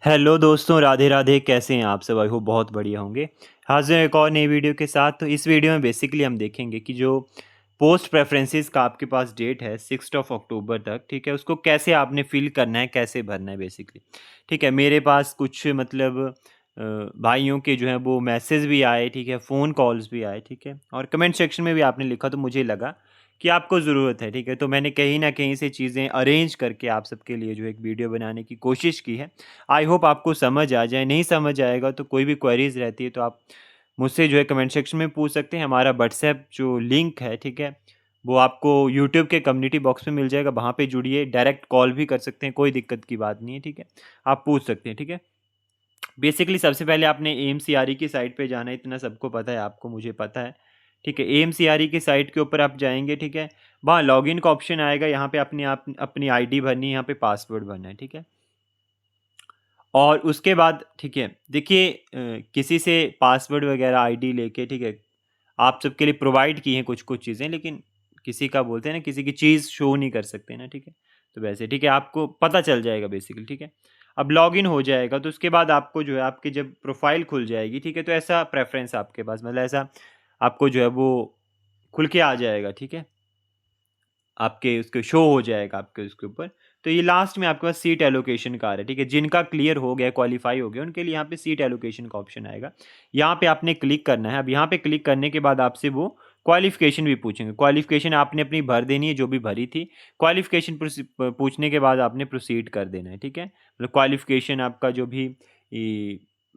Hello दोस्तों, राधे राधे। कैसे हैं आप सब? आई होप बहुत बढ़िया होंगे। हाजिर हैं एक और नई वीडियो के साथ। तो इस वीडियो में बेसिकली हम देखेंगे कि जो पोस्ट प्रेफरेंसेस का आपके पास डेट है 6 अक्टूबर तक, ठीक है, उसको कैसे आपने फिल करना है, कैसे भरना है बेसिकली। ठीक है, मेरे पास कुछ मतलब भाइयों के जो है वो मैसेज भी आए, ठीक है, फ़ोन कॉल्स भी आए, ठीक है, और कमेंट सेक्शन में भी आपने लिखा, तो मुझे लगा कि आपको ज़रूरत है, ठीक है, तो मैंने कहीं ना कहीं से चीज़ें अरेंज करके आप सबके लिए जो एक वीडियो बनाने की कोशिश की है। आई होप आपको समझ आ जाए। नहीं समझ आएगा तो कोई भी क्वेरीज रहती है तो आप मुझसे जो है कमेंट सेक्शन में पूछ सकते हैं। हमारा व्हाट्सएप जो लिंक है, ठीक है, वो आपको यूट्यूब के कम्युनिटी बॉक्स में मिल जाएगा। वहाँ पे जुड़िए, डायरेक्ट कॉल भी कर सकते हैं, कोई दिक्कत की बात नहीं है, ठीक है, आप पूछ सकते हैं, ठीक है। बेसिकली सबसे पहले आपने एएमसीआरई की साइट पे जाना है, इतना सबको पता है, आपको, मुझे पता है, ठीक है। एएमसीआरई की साइट के ऊपर आप जाएंगे, ठीक है, वहाँ लॉगिन का ऑप्शन आएगा, यहाँ पे अपने आप अपनी आईडी भरनी है, यहाँ पे पासवर्ड भरना है, ठीक है। और उसके बाद ठीक है, देखिए किसी से पासवर्ड वगैरह आईडी लेके, ठीक है, आप सबके लिए प्रोवाइड की हैं कुछ कुछ चीज़ें, लेकिन किसी का बोलते हैं ना, किसी की चीज़ शो नहीं कर सकते ना, ठीक है। तो वैसे ठीक है, आपको पता चल जाएगा बेसिकली, ठीक है। अब लॉगिन हो जाएगा तो उसके बाद आपको जो है आपकी जब प्रोफाइल खुल जाएगी, ठीक है, तो ऐसा प्रेफरेंस आपके पास, मतलब ऐसा आपको जो है वो खुल के आ जाएगा, ठीक है, आपके उसके शो हो जाएगा आपके उसके ऊपर। तो ये लास्ट में आपके पास सीट एलोकेशन का आ रहा है, ठीक है, जिनका क्लियर हो गया, क्वालिफाई हो गया, उनके लिए यहाँ पे सीट एलोकेशन का ऑप्शन आएगा। यहाँ पे आपने क्लिक करना है। अब यहाँ पे क्लिक करने के बाद आपसे वो क्वालिफिकेशन भी पूछेंगे। क्वालिफिकेशन आपने अपनी भर देनी है जो भी भरी थी। क्वालिफिकेशन पूछने के बाद आपने प्रोसीड कर देना है, ठीक है, मतलब क्वालिफिकेशन आपका जो भी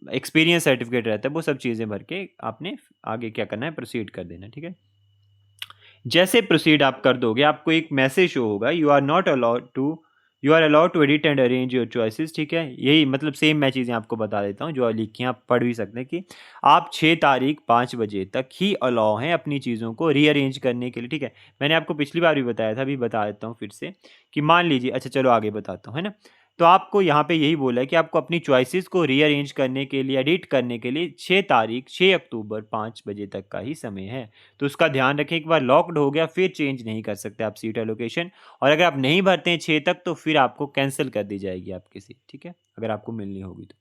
एक्सपीरियंस सर्टिफिकेट रहता है वो सब चीज़ें भर के आपने आगे क्या करना है, प्रोसीड कर देना है, ठीक है। जैसे प्रोसीड आप कर दोगे, आपको एक मैसेज शो होगा, you are allowed to edit and arrange your choices, ठीक है। यही मतलब सेम मैं चीज़ें आपको बता देता हूँ जो लिखी हैं, आप पढ़ भी सकते हैं कि आप 6 तारीख 5 बजे तक ही अलाउ हैं अपनी चीज़ों को रीअरेंज करने के लिए, ठीक है। मैंने आपको पिछली बार भी बताया था, अभी बता देता हूँ फिर से कि मान लीजिए, अच्छा चलो आगे बताता हूँ, है ना। तो आपको यहाँ पे यही बोला है कि आपको अपनी चॉइसेस को रीअरेंज करने के लिए, एडिट करने के लिए 6 अक्टूबर 5 बजे तक का ही समय है। तो उसका ध्यान रखें, एक बार लॉक्ड हो गया फिर चेंज नहीं कर सकते आप सीट एलोकेशन। और अगर आप नहीं भरते हैं 6 तक तो फिर आपको कैंसिल कर दी जाएगी आपकी सीट, ठीक है, अगर आपको मिलनी होगी तो।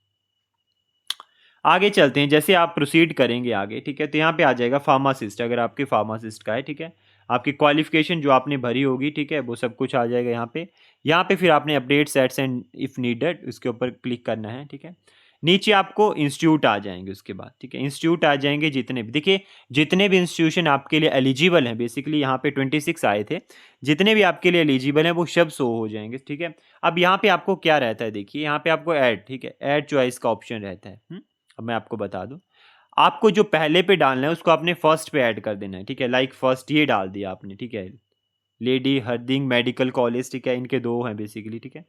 आगे चलते हैं, जैसे आप प्रोसीड करेंगे आगे, ठीक है, तो यहाँ पे आ जाएगा फार्मासिस्ट, अगर आपके फार्मासिस्ट का है, ठीक है। आपकी क्वालिफिकेशन जो आपने भरी होगी, ठीक है, वो सब कुछ आ जाएगा यहाँ पे। यहाँ पे फिर आपने update sets and if needed उसके ऊपर क्लिक करना है, ठीक है। नीचे आपको इंस्टीट्यूट आ जाएंगे उसके बाद, ठीक है, इंस्टीट्यूट आ जाएंगे जितने भी, देखिए जितने भी इंस्टीट्यूशन आपके लिए एलिजिबल हैं, बेसिकली यहाँ पे 26 आए थे, जितने भी आपके लिए एलिजिबल हैं वो सब शो हो जाएंगे, ठीक है। अब यहाँ पे आपको क्या रहता है, देखिए यहाँ पे आपको ऐड, ठीक है, ऐड चॉइस का ऑप्शन रहता है। अब मैं आपको बता दूं, आपको जो पहले पे डालना है उसको आपने फर्स्ट पे ऐड कर देना है, ठीक है, लाइक फर्स्ट ये डाल दिया आपने, ठीक है, लेडी हर्दिंग मेडिकल कॉलेज, ठीक है, इनके दो हैं बेसिकली, ठीक है।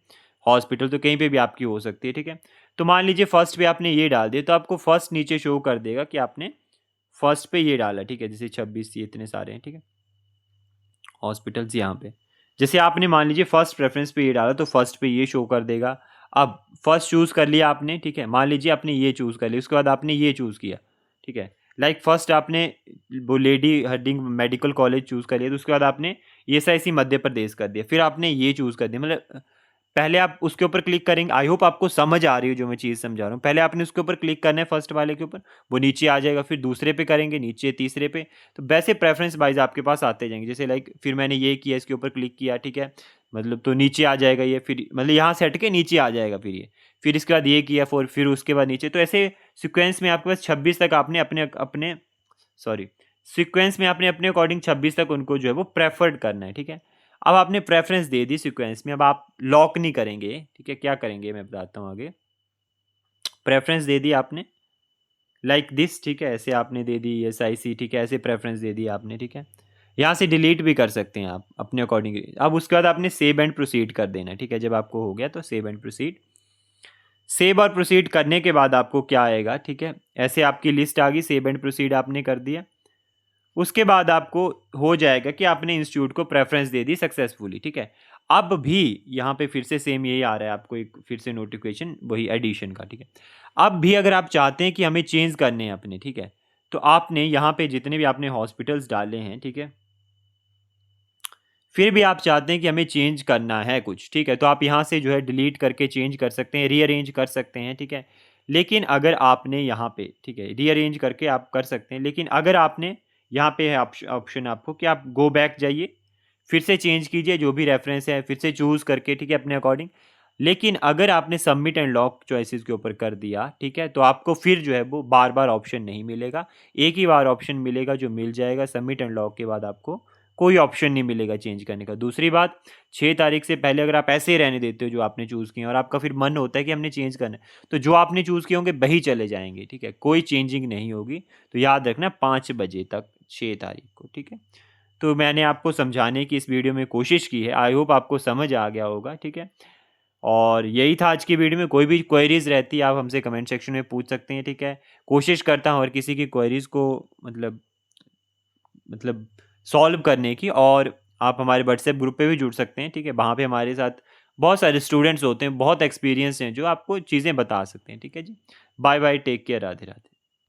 हॉस्पिटल तो कहीं पे भी आपकी हो सकती है, ठीक है। तो मान लीजिए फर्स्ट पे आपने ये डाल दिया तो आपको फर्स्ट नीचे शो कर देगा कि आपने फर्स्ट पे ये डाला, ठीक है, जैसे 26 ये इतने सारे हैं, ठीक है, हॉस्पिटल्स यहाँ पे। जैसे आपने मान लीजिए फर्स्ट प्रेफरेंस पे ये डाला तो फर्स्ट पे ये शो कर देगा। अब फर्स्ट चूज़ कर लिया आपने, ठीक है, मान लीजिए आपने ये चूज़ कर लिया, उसके बाद आपने ये चूज़ किया, ठीक है, लाइक फर्स्ट आपने वो lady herding medical college choose कर लिया, तो उसके बाद आपने ईएसआईसी मध्य प्रदेश कर दिया, फिर आपने ये चूज़ कर दिया, मतलब पहले आप उसके ऊपर क्लिक करेंगे। आई होप आपको समझ आ रही हो जो मैं चीज़ समझा रहा हूँ। पहले आपने उसके ऊपर क्लिक करना है फर्स्ट वाले के ऊपर, वो नीचे आ जाएगा, फिर दूसरे पे करेंगे, नीचे तीसरे पे। तो वैसे प्रेफरेंस वाइज आपके पास आते जाएंगे, जैसे लाइक फिर मैंने ये किया, इसके ऊपर क्लिक किया, ठीक है, मतलब तो नीचे आ जाएगा ये, फिर मतलब यहाँ से हट के नीचे आ जाएगा फिर ये, फिर इसके बाद ये किया, फिर उसके बाद नीचे, तो ऐसे सिक्वेंस में आपके पास 26 तक आपने अपने अपने सॉरी सीक्वेंस में आपने अपने अकॉर्डिंग 26 तक उनको जो है वो प्रेफर्ड करना है, ठीक है। अब आपने प्रेफरेंस दे दी सीक्वेंस में, अब आप लॉक नहीं करेंगे, ठीक है, क्या करेंगे मैं बताता हूँ आगे। प्रेफरेंस दे दी आपने लाइक दिस, ठीक है, ऐसे आपने दे दी SIC, ठीक है, ऐसे प्रेफरेंस दे दी आपने, ठीक है। यहाँ से डिलीट भी कर सकते हैं आप अपने अकॉर्डिंग। अब उसके बाद आपने सेव एंड प्रोसीड कर देना है, ठीक है, जब आपको हो गया तो सेव एंड प्रोसीड। सेव और प्रोसीड करने के बाद आपको क्या आएगा, ठीक है, ऐसे आपकी लिस्ट आ गई, सेव एंड प्रोसीड आपने कर दिया। उसके बाद आपको हो जाएगा कि आपने इंस्टीट्यूट को प्रेफरेंस दे दी सक्सेसफुली, ठीक है। अब भी यहाँ पे फिर से सेम यही आ रहा है आपको एक फिर से नोटिफिकेशन वही एडिशन का, ठीक है। अब भी अगर आप चाहते हैं कि हमें चेंज करने हैं अपने, ठीक है, तो आपने यहाँ पे जितने भी आपने हॉस्पिटल्स डाले हैं, ठीक है, फिर भी आप चाहते हैं कि हमें चेंज करना है कुछ, ठीक है? तो आप यहाँ से जो है डिलीट करके चेंज कर सकते हैं, रीअरेंज कर सकते हैं, ठीक है? लेकिन अगर आपने यहाँ पे, ठीक है, रीअरेंज करके आप कर सकते हैं, लेकिन अगर आपने यहाँ पे है ऑप्शन आपको कि आप गो बैक जाइए, फिर से चेंज कीजिए जो भी रेफरेंस है, फिर से चूज़ करके, ठीक है, अपने अकॉर्डिंग। लेकिन अगर आपने सबमिट एंड लॉक चॉइसेस के ऊपर कर दिया, ठीक है, तो आपको फिर जो है वो बार-बार ऑप्शन नहीं मिलेगा। एक ही बार ऑप्शन मिलेगा जो मिल जाएगा, सबमिट एंड लॉक के बाद आपको कोई ऑप्शन नहीं मिलेगा चेंज करने का। दूसरी बात, 6 तारीख से पहले अगर आप ऐसे ही रहने देते हो जो आपने चूज़ किए और आपका फिर मन होता है कि हमने चेंज करना है, तो जो आपने चूज़ किए होंगे वही चले जाएँगे, ठीक है? कोई चेंजिंग नहीं होगी। तो याद रखना 5 बजे तक 6 तारीख को, ठीक है? तो मैंने आपको समझाने की इस वीडियो में कोशिश की है। आई होप आपको समझ आ गया होगा, ठीक है? और यही था आज की वीडियो में। कोई भी क्वेरीज़ रहती है आप हमसे कमेंट सेक्शन में पूछ सकते हैं, ठीक है? कोशिश करता हूँ हर किसी की क्वेरीज़ को मतलब सॉल्व करने की। और आप हमारे व्हाट्सएप ग्रुप पे भी जुड़ सकते हैं, ठीक है? वहाँ पे हमारे साथ बहुत सारे स्टूडेंट्स होते हैं, बहुत एक्सपीरियंस हैं, जो आपको चीज़ें बता सकते हैं, ठीक है जी? Bye bye, take care, Radhe Radhe.